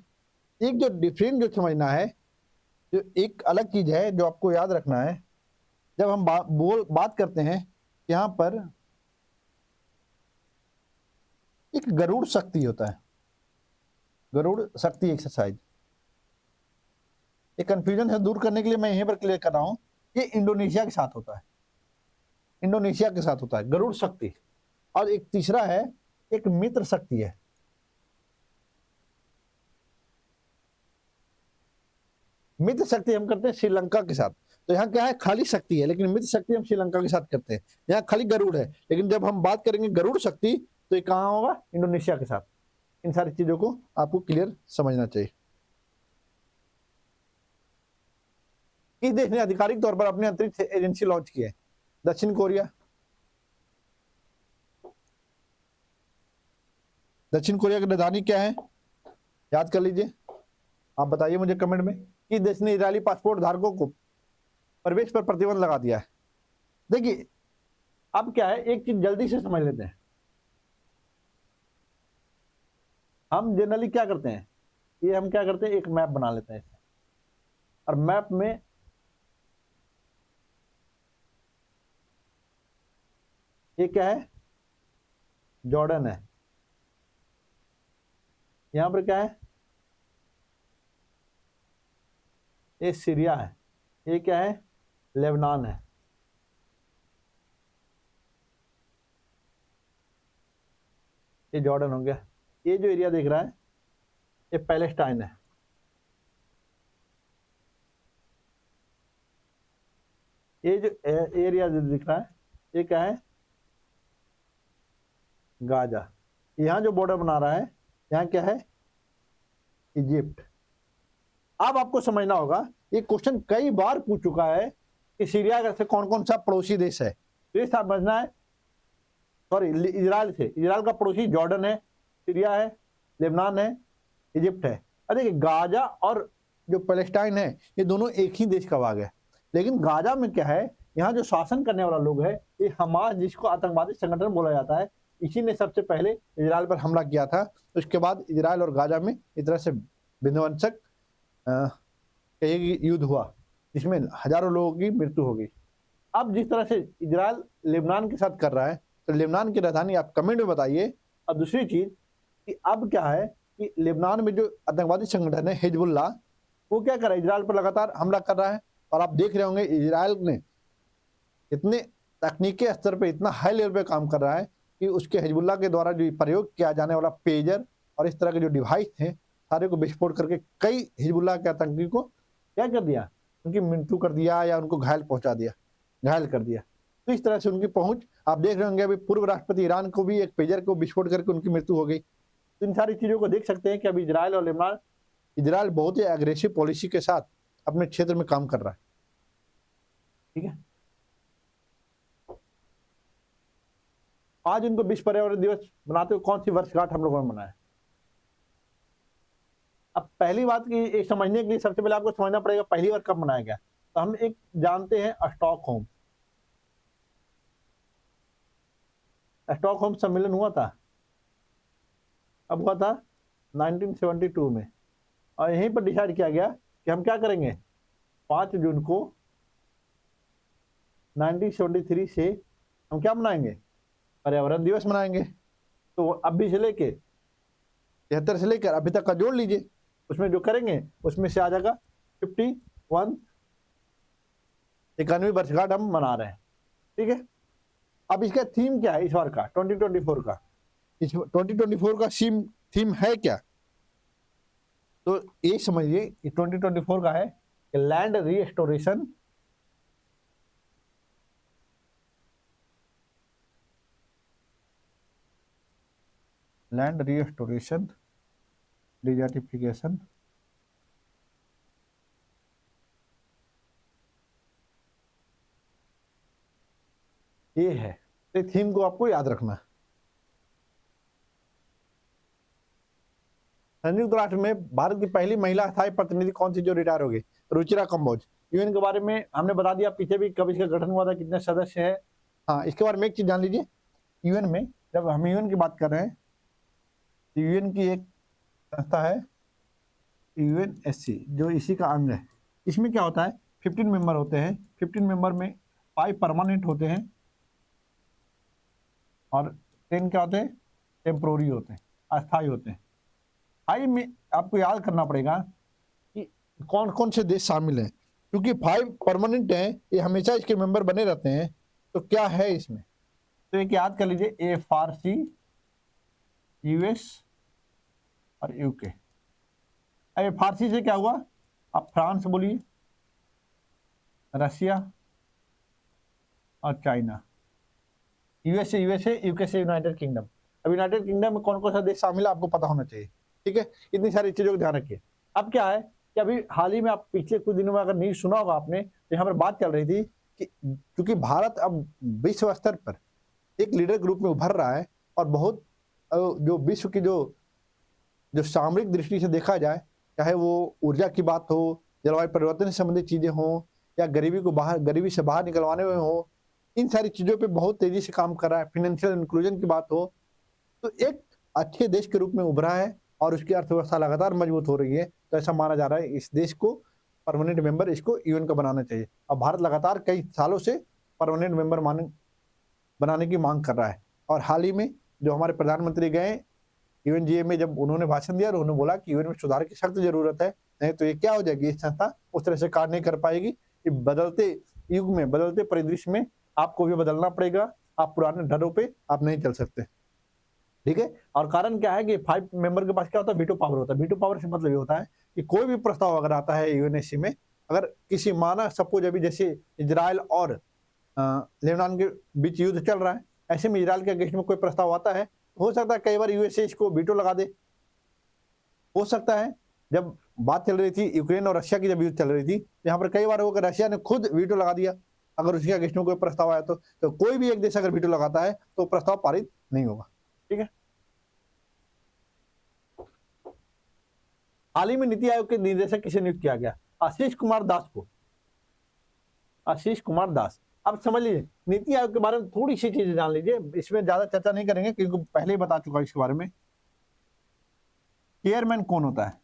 एक जो डिफरेंट जो समझना है, जो एक अलग चीज है जो आपको याद रखना है, जब हम बात करते हैं यहाँ पर एक गरुड़ शक्ति होता है, गरुड़ शक्ति एक्सरसाइज। ये कंफ्यूजन है दूर करने के लिए मैं यहीं पर क्लियर कर रहा हूं, ये इंडोनेशिया के साथ होता है, इंडोनेशिया के साथ होता है गरुड़ शक्ति। और एक तीसरा है, एक मित्र शक्ति है। मित्र शक्ति हम करते हैं श्रीलंका के साथ। तो यहाँ क्या है, खाली शक्ति है, लेकिन मित्र शक्ति हम श्रीलंका के साथ करते हैं। यहाँ खाली गरुड़ है, लेकिन जब हम बात करेंगे गरुड़ शक्ति तो ये कहाँ होगा? इंडोनेशिया के साथ। इन सारी चीजों को आपको क्लियर समझना चाहिए। किस देश ने आधिकारिक तौर पर अपनी अंतरिक्ष एजेंसी लॉन्च की है? दक्षिण कोरिया। दक्षिण कोरिया की राजधानी क्या है? याद कर लीजिए, आप बताइए मुझे कमेंट में। किस देश ने इजरायली पासपोर्ट धारकों को प्रवेश पर प्रतिबंध लगा दिया है? देखिए अब क्या है, एक चीज जल्दी से समझ लेते हैं। हम जनरली क्या करते हैं, ये हम क्या करते हैं, एक मैप बना लेते हैं इससे, और मैप में ये क्या है? जॉर्डन है। यहां पर क्या है? ये सीरिया है। ये क्या है? लेबनान है। ये जॉर्डन हो गया। ये जो एरिया दिख रहा है ये पैलेस्टाइन है। ये जो एरिया जो दिख रहा है ये क्या है? गाजा। यहां जो बॉर्डर बना रहा है यहाँ क्या है? इजिप्ट। अब आपको समझना होगा, ये क्वेश्चन कई बार पूछ चुका है कि सीरिया से कौन कौन सा पड़ोसी देश है। तो ये समझना है, सॉरी इजराइल से, इजराइल का पड़ोसी जॉर्डन है, सीरिया है, लेबनान है, इजिप्ट है। अरे गाजा और जो पैलेस्टाइन है ये दोनों एक ही देश का भाग है। लेकिन गाजा में क्या है, यहाँ जो शासन करने वाला लोग है ये हमास, जिसको आतंकवादी संगठन बोला जाता है, इसी ने सबसे पहले इजराइल पर हमला किया था। उसके बाद इजराइल और गाजा में इस तरह से विध्वंसक युद्ध हुआ जिसमें हजारों लोगों की मृत्यु हो गई। अब जिस तरह से इजराइल लेबनान के साथ कर रहा है, तो लेबनान की राजधानी आप कमेंट में बताइए। और दूसरी चीज कि अब क्या है कि लेबनान में जो आतंकवादी संगठन है हिजबुल्लाह, वो क्या कर रहा है? इजराइल पर लगातार हमला कर रहा है। और आप देख रहे होंगे इजराइल ने इतने तकनीकी स्तर पे, इतना हाई लेवल पे काम कर रहा है कि उसके हिजबुल्लाह के द्वारा जो प्रयोग किया जाने वाला पेजर और इस तरह के जो डिवाइस थे सारे को विस्फोट करके कई हिजबुल्लाह के आतंकी को क्या कर दिया? उनकी मृत्यु कर दिया या उनको घायल पहुंचा दिया, घायल कर दिया। तो इस तरह से उनकी पहुंच आप देख रहे होंगे। अभी पूर्व राष्ट्रपति ईरान को भी एक पेजर को विस्फोट करके उनकी मृत्यु हो गई। तो इन सारी चीजों को देख सकते हैं कि अभी इजराइल और लेबनान, इजराइल बहुत ही एग्रेसिव पॉलिसी के साथ अपने क्षेत्र में काम कर रहा है। ठीक है, आज उनको विश्व पर्यावरण दिवस मनाते हुए कौन सी वर्षगांठ हम लोगों ने मनाया? अब पहली बात की एक समझने के लिए सबसे पहले आपको समझना पड़ेगा पहली बार कब मनाया गया। तो हम एक जानते हैं स्टॉकहोम, स्टॉकहोम सम्मेलन हुआ था, अब हुआ था 1972 में। और यहीं पर डिसाइड किया गया कि हम क्या करेंगे, 5 जून को 1973 से हम क्या मनाएंगे? पर्यावरण दिवस मनाएंगे। तो अभी से लेके 73 से लेकर अभी तक का जोड़ लीजिए, उसमें जो करेंगे उसमें से आ जाएगा 51 91 वर्षगांठ हम मना रहे हैं। ठीक है, अब इसका थीम क्या है इस बार का 2024 का? इस 2024 का थीम है क्या? तो ये समझिए 2024 का है कि land restoration, land restoration, desertification, ये है। तो थीम को आपको याद रखना है। संयुक्त राष्ट्र में भारत की पहली महिला स्थायी प्रतिनिधि कौन सी जो रिटायर हो गई? रुचिरा कंबोज। यूएन के बारे में हमने बता दिया, पीछे भी कब इसका गठन हुआ था, कितने सदस्य है। हाँ, इसके बारे में एक चीज जान लीजिए, यूएन में जब हम यूएन की बात कर रहे हैं, यूएन की एक संस्था है यूएनएससी, जो इसी का अंग है। इसमें क्या होता है, 15 मेंबर होते हैं, 15 मेंबर में 5 परमानेंट होते हैं और 10 क्या होते हैं, टेम्पोररी होते हैं, अस्थायी होते हैं। हाई में आपको याद करना पड़ेगा कि कौन कौन से देश शामिल हैं, क्योंकि 5 परमानेंट हैं, ये हमेशा इसके मेंबर बने रहते हैं। तो क्या है इसमें, तो एक याद कर लीजिए, एफआरसी, यूएस और यूके। अब फारसी से क्या हुआ, अब फ्रांस बोलिए, रशिया और चाइना। यूएसए यूके से यूनाइटेड किंगडम। अब यूनाइटेड किंगडम में कौन कौन सा देश शामिल है आपको पता होना चाहिए, ठीक है। इतनी सारी चीजों को ध्यान रखिए। अब क्या है कि अभी हाल ही में, आप पिछले कुछ दिनों में अगर न्यूज सुना होगा आपने, तो यहाँ पर बात चल रही थी कि क्योंकि भारत अब विश्व स्तर पर एक लीडर ग्रुप में उभर रहा है, और बहुत जो विश्व की जो सामरिक दृष्टि से देखा जाए, चाहे वो ऊर्जा की बात हो, जलवायु परिवर्तन से संबंधित चीजें हों, या गरीबी से बाहर निकलवाने में हो, इन सारी चीजों पे बहुत तेजी से काम कर रहा है। फाइनेंशियल इंक्लूजन की बात हो, तो एक अच्छे देश के रूप में उभरा है और उसकी अर्थव्यवस्था लगातार मजबूत हो रही है। तो ऐसा माना जा रहा है इस देश को परमानेंट मेंबर इसको यूएन का बनाना चाहिए। अब भारत लगातार कई सालों से परमानेंट मेंबर बनाने की मांग कर रहा है, और हाल ही में जो हमारे प्रधानमंत्री गए यूएनजीए में, जब उन्होंने भाषण दिया और उन्होंने बोला कि यूएन में सुधार की सख्त जरूरत है, नहीं तो ये क्या हो जाएगी, ये संस्था उस तरह से कार्य नहीं कर पाएगी। कि बदलते युग में, बदलते परिदृश्य में आपको भी बदलना पड़ेगा, आप पुराने ढर्रों पे आप नहीं चल सकते, ठीक है। और कारण क्या है कि 5 मेंबर के पास क्या होता है, वीटो पावर होता है। वीटो पावर से मतलब ये होता है कि कोई भी प्रस्ताव अगर आता है यूएनएससी में, अगर किसी माना सपोज अभी जैसे इजराइल और लेबनान के बीच युद्ध चल रहा है, ऐसे में इजराइल के अगेंस्ट में कोई प्रस्ताव आता है, हो सकता है कई बार यूएसए इसको वीटो लगा दे। हो सकता है जब बात चल रही थी यूक्रेन और रशिया की, जब युद्ध चल रही थी, तो यहाँ पर कई बार होगा रशिया ने खुद वीटो लगा दिया, अगर उसके अगेंस्ट में कोई प्रस्ताव आया तो कोई भी एक देश अगर वीटो लगाता है तो प्रस्ताव पारित नहीं होगा, ठीक है। हाल ही में नीति आयोग के निदेशक किसे नियुक्त किया गया, आशीष कुमार दास को। आशीष कुमार दास। अब समझ लीजिए नीति आयोग के बारे में थोड़ी सी चीजें जान लीजिए, इसमें ज्यादा चर्चा नहीं करेंगे क्योंकि पहले ही बता चुका इसके बारे में। चेयरमैन कौन होता है,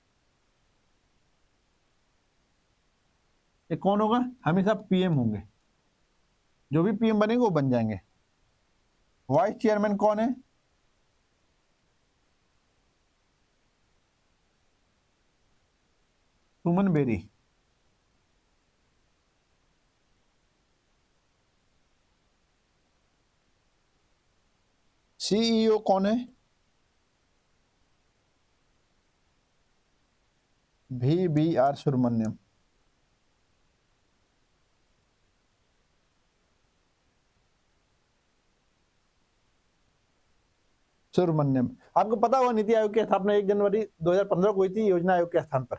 ये कौन होगा, हमेशा पीएम होंगे, जो भी पीएम बनेंगे वो बन जाएंगे। वाइस चेयरमैन कौन है, सुमन बेरी। सीईओ कौन है, VBR सुब्रमण्यम। सुब्रमण्यम। आपको पता होगा नीति आयोग की स्थापना 1 जनवरी 2015 को हुई थी योजना आयोग के स्थान पर।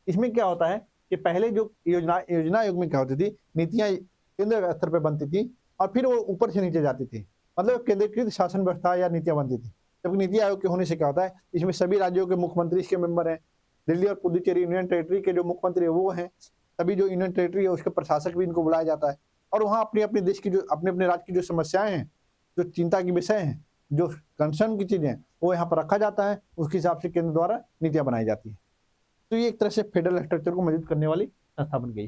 इसमें क्या होता है कि पहले जो योजना आयोग में क्या होती थी, नीतियां केंद्र स्तर पर बनती थी और फिर वो ऊपर से नीचे जाती थी, मतलब केंद्रीकृत शासन व्यवस्था या नीतियां बनती थी। जबकि नीति आयोग के होने से क्या होता है, इसमें सभी राज्यों के मुख्यमंत्री इसके मेंबर हैं। दिल्ली और पुडुचेरी यूनियन टेरिटरी के जो मुख्यमंत्री है वो हैं, सभी जो यूनियन टेरिटरी है उसके प्रशासक भी इनको बुलाया जाता है, और वहाँ अपने अपने देश की जो अपने अपने राज्य की जो समस्याएं हैं, जो चिंता की विषय हैं, जो कंसर्न की चीजें हैं, वो यहाँ पर रखा जाता है, उसके हिसाब से केंद्र द्वारा नीतियां बनाई जाती है। तो ये एक तरह से फेडरल स्ट्रक्चर को मजबूत करने वाली संस्था बन गई,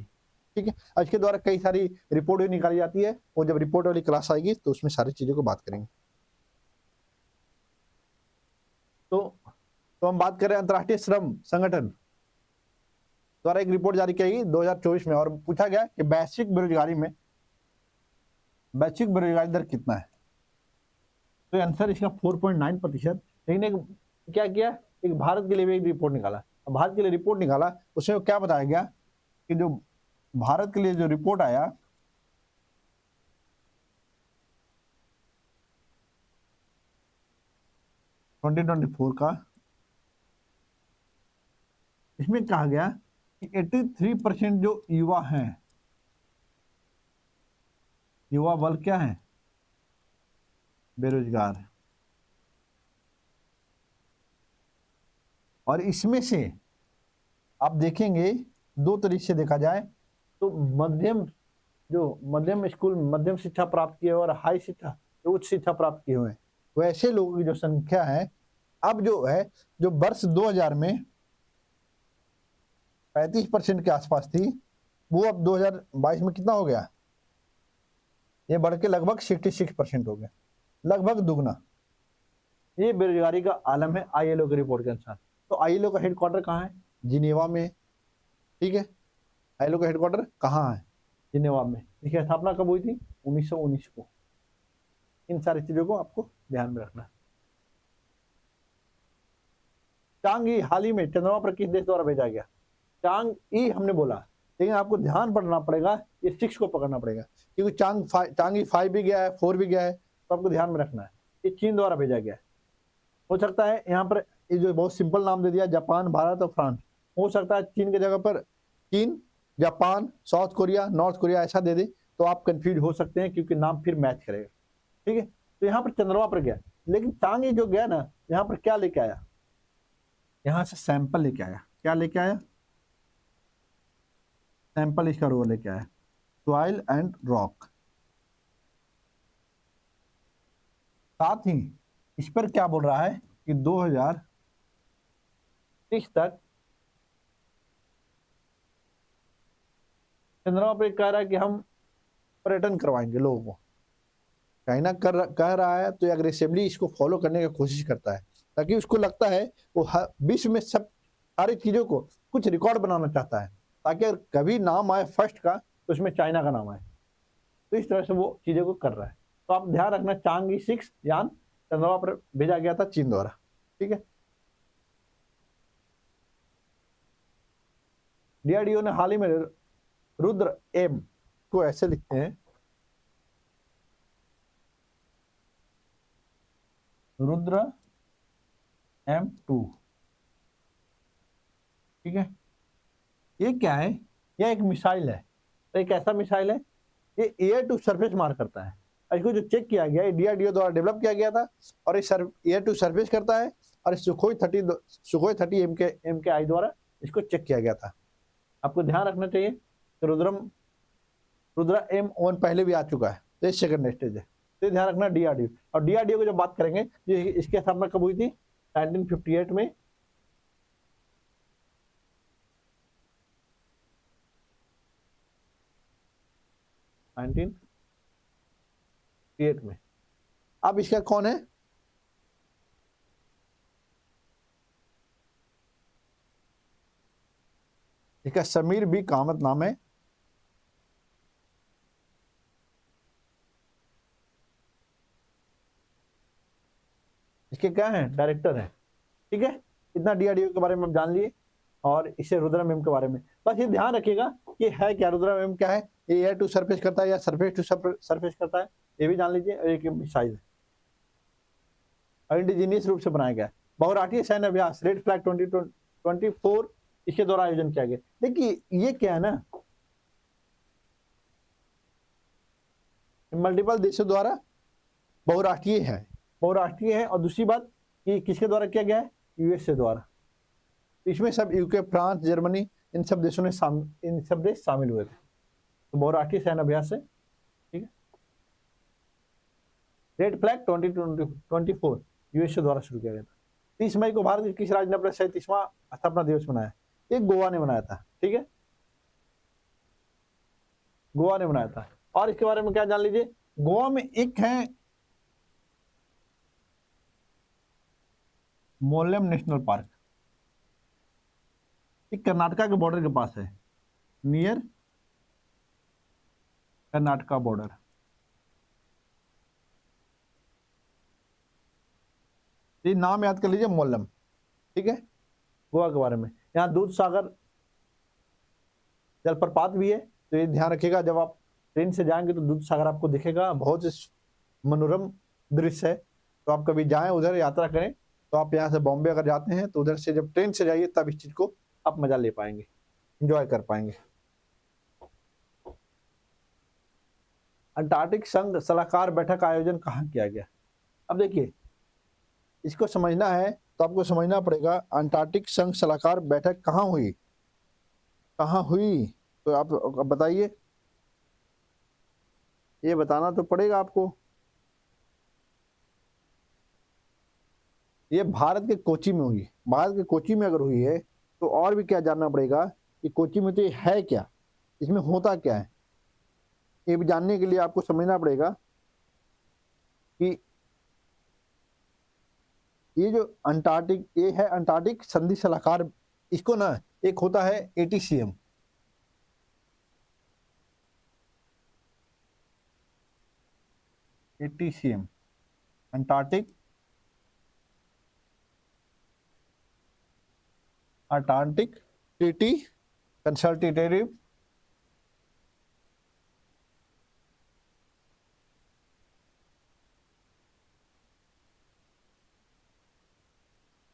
ठीक है। और इसके द्वारा कई सारी रिपोर्ट भी निकाली जाती है, और जब रिपोर्ट वाली क्लास आएगी तो उसमें सारी चीजों को बात करेंगे। तो हम बात कर रहे हैं अंतर्राष्ट्रीय श्रम संगठन द्वारा एक रिपोर्ट जारी की गई 2024 में, और पूछा गया कि वैश्विक बेरोजगारी दर कितना है। तो आंसर इसका 4.9%। लेकिन एक क्या किया, एक भारत के लिए भी एक रिपोर्ट निकाला। भारत के लिए रिपोर्ट निकाला, उसमें क्या बताया गया कि जो भारत के लिए जो रिपोर्ट आया, ट्वेंटी 2024 का, इसमें कहा गया कि 83% जो युवा हैं, युवा बल क्या है, बेरोजगार। और इसमें से आप देखेंगे दो तरीके से देखा जाए तो मध्यम, जो मध्यम स्कूल, मध्यम शिक्षा प्राप्त किए और हाई शिक्षा, उच्च शिक्षा प्राप्त किए हुए हैं, वैसे लोगों की जो संख्या है अब जो है, जो वर्ष 2000 में 35% के आसपास थी, वो अब 2022 में कितना हो गया, ये बढ़ के लगभग 66% हो गया, लगभग दुगना। ये बेरोजगारी का आलम है आईएलओ की रिपोर्ट के अनुसार। तो आईएलओ का हेडक्वार्टर कहाँ है, जिनेवा में, ठीक है। आईएलओ का हेडक्वार्टर कहाँ है, जिनेवा में। इसकी स्थापना कब हुई थी, 1919 को। इन सारी चीजों को आपको ध्यान में रखना है। चांग ई हाल ही में चंद्रमा पर किस देश द्वारा भेजा गया, चांग ई हमने बोला, लेकिन आपको ध्यान पढ़ना पड़ेगा, ये 6 को पकड़ना पड़ेगा, क्योंकि चांग ई 5 भी गया है, 4 भी गया है, तो आपको ध्यान में रखना है। ये चीन द्वारा भेजा गया है। हो सकता है यहाँ पर ये जो बहुत सिंपल नाम दे दिया, जापान, भारत और फ्रांस, हो सकता है चीन की जगह पर चीन, Japan, south Korea, north Korea ऐसा दे दे, तो आप कंफ्यूज हो सकते हैं, क्योंकि नाम फिर मैच करेगा, ठीक है। तो यहाँ पर चंद्रमा पर गया, लेकिन चांग ई जो गया ना, यहाँ पर क्या लेके आया, यहाँ से सैंपल लेके आया। क्या लेके आया, सैंपल इसका रो लेके आया, सॉइल एंड रॉक। साथ ही इस पर क्या बोल रहा है कि 2030 तक चंद्रमा पर कह रहा है कि हम पर्यटन करवाएंगे लोगों को। चाइना कह रहा है, तो अग्रेसिवली इसको फॉलो करने की कोशिश करता है, ताकि उसको लगता है वो विश्व में सब सारी चीजों को कुछ रिकॉर्ड बनाना चाहता है, ताकि अगर कभी नाम आए फर्स्ट का, तो उसमें चाइना का नाम आए। तो इस तरह से वो चीजों को कर रहा है। तो आप ध्यान रखना, चांग ई 6 यान चंद्रमा पर भेजा गया था चीन द्वारा, ठीक है। डीआरडीओ ने हाल ही में रुद्र एम को ऐसे लिखते हैं, रुद्र M2, ठीक है। ये क्या है, यह एक मिसाइल है। तो एक ऐसा मिसाइल है, ये एयर टू सरफेस मार करता है। इसको जो चेक किया गया, डीआरडीओ द्वारा डेवलप किया गया था, और ये एयर टू सरफेस करता है, और सुखोई 30 एम के आई द्वारा इसको चेक किया गया था। आपको ध्यान रखना चाहिए कि रुद्रा M1 पहले भी आ चुका है, तो ये सेकंड स्टेज है। तो ध्यान रखना डीआरडीओ। और डीआरडीओ की जब बात करेंगे, इसकी स्थापना कब हुई थी, 1958 में। में। अब इसका कौन है, इसका समीर बी कामत नाम है। इसके क्या है, डायरेक्टर है, ठीक है। इतना डीआरडीओ के बारे में हम जान लिए, और इसे रुद्रम एम के बारे में बस ये ध्यान रखिएगा कि है क्या, रुद्रम एम क्या है, ये एयर टू सरफेस करता है या सरफेस टू सरफेस करता है, ये भी जान लीजिए। और एक मिसाइल है, इंडिजीनियस रूप से बनाया गया है। बहुराष्ट्रीय सैन्य अभ्यास रेड फ्लैग 2024 इसके द्वारा आयोजन किया गया। देखिए ये क्या है ना, मल्टीपल देशों द्वारा बहुराष्ट्रीय है, और दूसरी बात कि किसके द्वारा किया गया है, यूएसए द्वारा। इसमें सब यूके, फ्रांस, जर्मनी, इन सब देशों ने इन सब देश शामिल हुए थे। तो बहुराष्ट्रीय सैन्य अभ्यास है, ठीक है। रेड फ्लैग 2024 यूएसए द्वारा शुरू किया गया था। 30 मई को भारत के किस राज्य ने अपना 37वां स्थापना दिवस मनाया, ये गोवा ने मनाया था, ठीक है, गोवा ने मनाया था। और इसके बारे में क्या जान लीजिए, गोवा में एक है मोलेम नेशनल पार्क, एक कर्नाटका के बॉर्डर के पास है, नियर कर्नाटका बॉर्डर। ये नाम याद कर लीजिए, मोलम, ठीक है, गोवा के बारे में। यहाँ दूध सागर जलप्रपात भी है, तो ये ध्यान रखिएगा, जब आप ट्रेन से जाएंगे तो दूध सागर आपको दिखेगा, बहुत मनोरम दृश्य है। तो आप कभी जाएं, उधर यात्रा करें, तो आप यहाँ से बॉम्बे अगर जाते हैं, तो उधर से जब ट्रेन से जाइए, तब इस चीज को आप मजा ले पाएंगे, इंजॉय कर पाएंगे। अंटार्कटिक संघ सलाहकार बैठक का आयोजन कहाँ किया गया। अब देखिए, इसको समझना है तो आपको समझना पड़ेगा, अंटार्कटिक संघ सलाहकार बैठक कहाँ हुई, कहाँ हुई। तो आप अब बताइए, ये बताना तो पड़ेगा आपको। ये भारत के कोची में हुई है। भारत के कोची में अगर हुई है तो और भी क्या जानना पड़ेगा कि कोची में तो ये है क्या, इसमें होता क्या है। ये भी जानने के लिए आपको समझना पड़ेगा कि ये जो अंटार्कटिक, ये है अंटार्कटिक संधि सलाहकार। इसको ना एक होता है ATCM, ATCM Antarctic Antarctic treaty consultative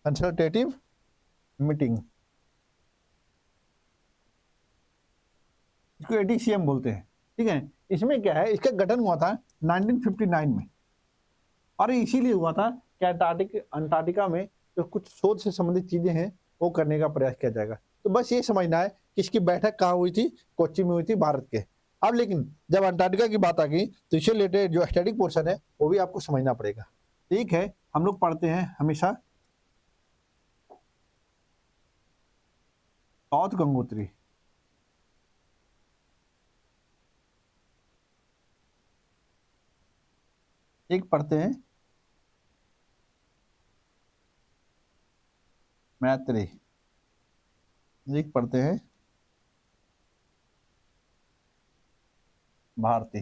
consultative meeting, इसको एटीसीएम बोलते हैं। ठीक है, इसमें क्या है, इसका गठन हुआ था 1959 में, और इसीलिए हुआ था कि अंटार्कटिका में जो कुछ शोध से संबंधित चीजें हैं वो करने का प्रयास किया जाएगा। तो बस ये समझना है कि इसकी बैठक कहाँ हुई थी, कोच्चि में हुई थी, भारत के। अब लेकिन जब अंटार्कटिका की बात आ गई तो इससे रिलेटेड जो स्टैटिक पोर्शन है वो भी आपको समझना पड़ेगा। ठीक है, हम लोग पढ़ते हैं हमेशा साउथ गंगोत्री, एक पढ़ते हैं मैत्री, एक पढ़ते हैं भारती।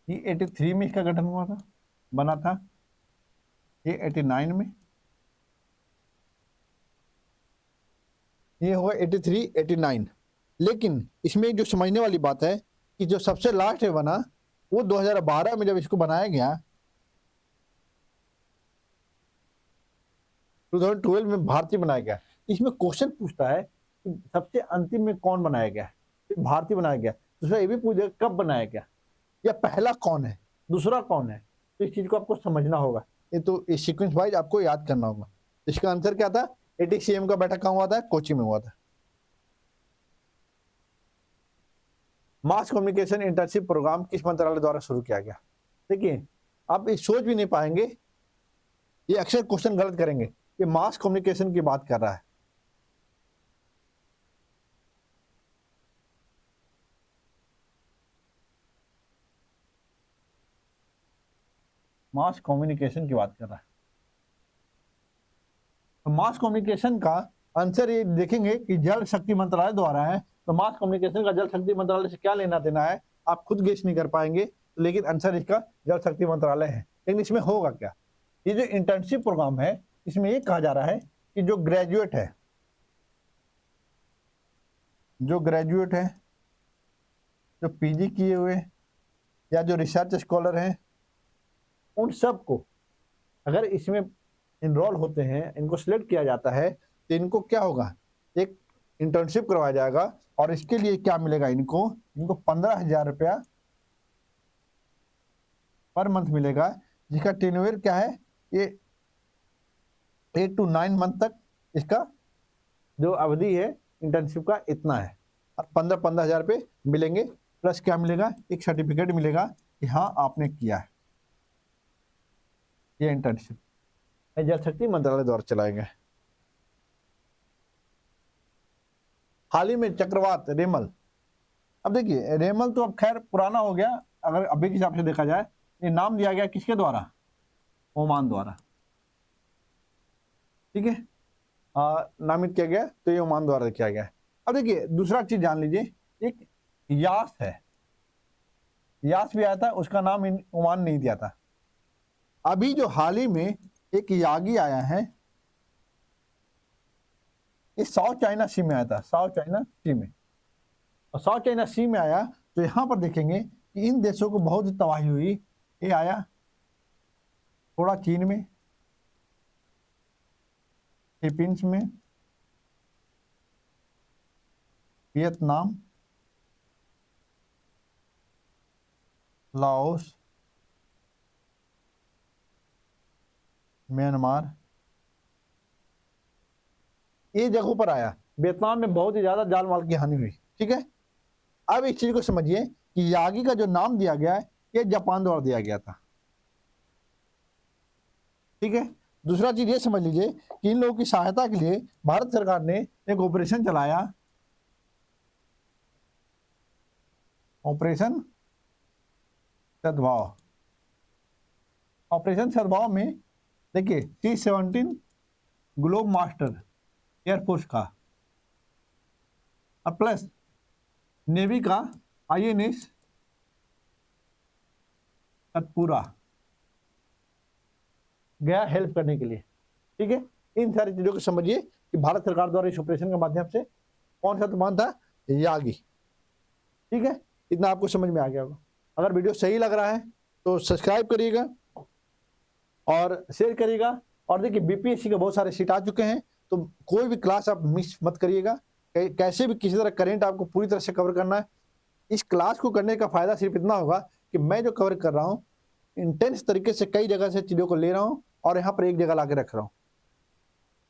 ये 83 में इसका गठन हुआ था, बना था। ये 89 में, ये हुआ 83 89। लेकिन इसमें जो समझने वाली बात है कि जो सबसे लास्ट है बना वो 2012 में जब इसको बनाया गया, 2012 में भारतीय बनाया गया। इसमें क्वेश्चन पूछता है कि सबसे अंतिम में कौन बनाया गया, भारतीय बनाया गया। दूसरा ये भी पूछेगा कब बनाया गया, या पहला कौन है, दूसरा कौन है। तो इस चीज को आपको समझना होगा, ये तो इस सीक्वेंस वाइज आपको याद करना होगा। इसका आंसर क्या था, एटीसीएम का बैठक कहाँ हुआ था, कोची में हुआ था। मास कम्युनिकेशन इंटर्नशिप प्रोग्राम किस मंत्रालय द्वारा शुरू किया गया। देखिए, आप ये सोच भी नहीं पाएंगे, ये अक्सर क्वेश्चन गलत करेंगे, ये मास कम्युनिकेशन की बात कर रहा है। मास कम्युनिकेशन की बात कर रहा है। तो मास कम्युनिकेशन का आंसर ये देखेंगे कि जल शक्ति मंत्रालय द्वारा है। तो मास कम्युनिकेशन का जल शक्ति मंत्रालय से क्या लेना देना है, आप खुद गेस नहीं कर पाएंगे, लेकिन आंसर इसका जल शक्ति मंत्रालय है। लेकिन इसमें होगा क्या, ये जो इंटर्नशिप प्रोग्राम है इसमें ये कहा जा रहा है कि जो ग्रेजुएट है, जो ग्रेजुएट है, जो पीजी किए हुए या जो रिसर्च स्कॉलर हैं, उन सबको अगर इसमें इनरोल होते हैं, इनको सिलेक्ट किया जाता है, तो इनको क्या होगा, एक इंटर्नशिप करवाया जाएगा। और इसके लिए क्या मिलेगा, इनको इनको 15,000 रुपया पर मंथ मिलेगा, जिसका टेन्योर क्या है, ये 8 to 9 मंथ तक इसका जो अवधि है इंटर्नशिप का इतना है। और 15,000 रुपये मिलेंगे, प्लस क्या मिलेगा, एक सर्टिफिकेट मिलेगा कि हाँ आपने किया है। ये इंटर्नशिप जल शक्ति मंत्रालय द्वारा चलाए गए। हाल ही में चक्रवात रेमल, अब देखिए रेमल तो अब खैर पुराना हो गया, अगर अभी के हिसाब से देखा जाए। ये नाम दिया गया किसके द्वारा, ओमान द्वारा। ठीक है, नामित किया गया तो ये ओमान द्वारा किया गया है। अब देखिए दूसरा चीज जान लीजिए, एक यास है, यास भी आया था, उसका नाम ओमान नहीं दिया था। अभी जो हाल ही में एक यागी आया है, ये साउथ चाइना सी में आया था, साउथ चाइना सी में। और साउथ चाइना सी में आया तो यहां पर देखेंगे कि इन देशों को बहुत तबाही हुई। ये आया थोड़ा चीन में, फिलीपींस में, वियतनाम, लाओस, म्यांमार, ये जगहों पर आया। वियतनाम में बहुत ही ज्यादा जान माल की हानि हुई। ठीक है, अब इस चीज को समझिए कि यागी का जो नाम दिया गया है ये जापान द्वारा दिया गया था। ठीक है, दूसरा चीज ये समझ लीजिए कि इन लोगों की सहायता के लिए भारत सरकार ने एक ऑपरेशन चलाया, ऑपरेशन सद्भाव। ऑपरेशन सद्भाव में देखिए C-17 ग्लोब मास्टर एयरफोर्स का और प्लस नेवी का INS सतपुरा गया हेल्प करने के लिए। ठीक है, इन सारी चीजों को समझिए कि भारत सरकार द्वारा इस ऑपरेशन के माध्यम से कौन सा तूफान था, यागी। ठीक है, इतना आपको समझ में आ गया होगा। अगर वीडियो सही लग रहा है तो सब्सक्राइब करिएगा और शेयर करिएगा। और देखिए BPSC के बहुत सारे सीट आ चुके हैं, तो कोई भी क्लास आप मिस मत करिएगा। कैसे भी किसी तरह करेंट आपको पूरी तरह से कवर करना है। इस क्लास को करने का फायदा सिर्फ इतना होगा कि मैं जो कवर कर रहा हूँ इंटेंस तरीके से कई जगह से चीजों को ले रहा हूँ और यहाँ पर एक जगह ला के रख रहा हूँ।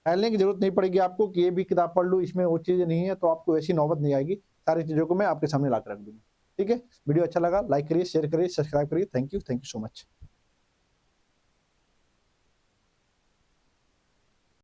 टहलने की जरूरत नहीं पड़ेगी आपको कि ये भी किताब पढ़ लूँ, इसमें वो चीजें नहीं है, तो आपको ऐसी नौबत नहीं आएगी। सारी चीजों को मैं आपके सामने ला कर रख दूंगा। ठीक है, वीडियो अच्छा लगा लाइक करिए, शेयर करिए, सब्सक्राइब करिए। Thank you so much.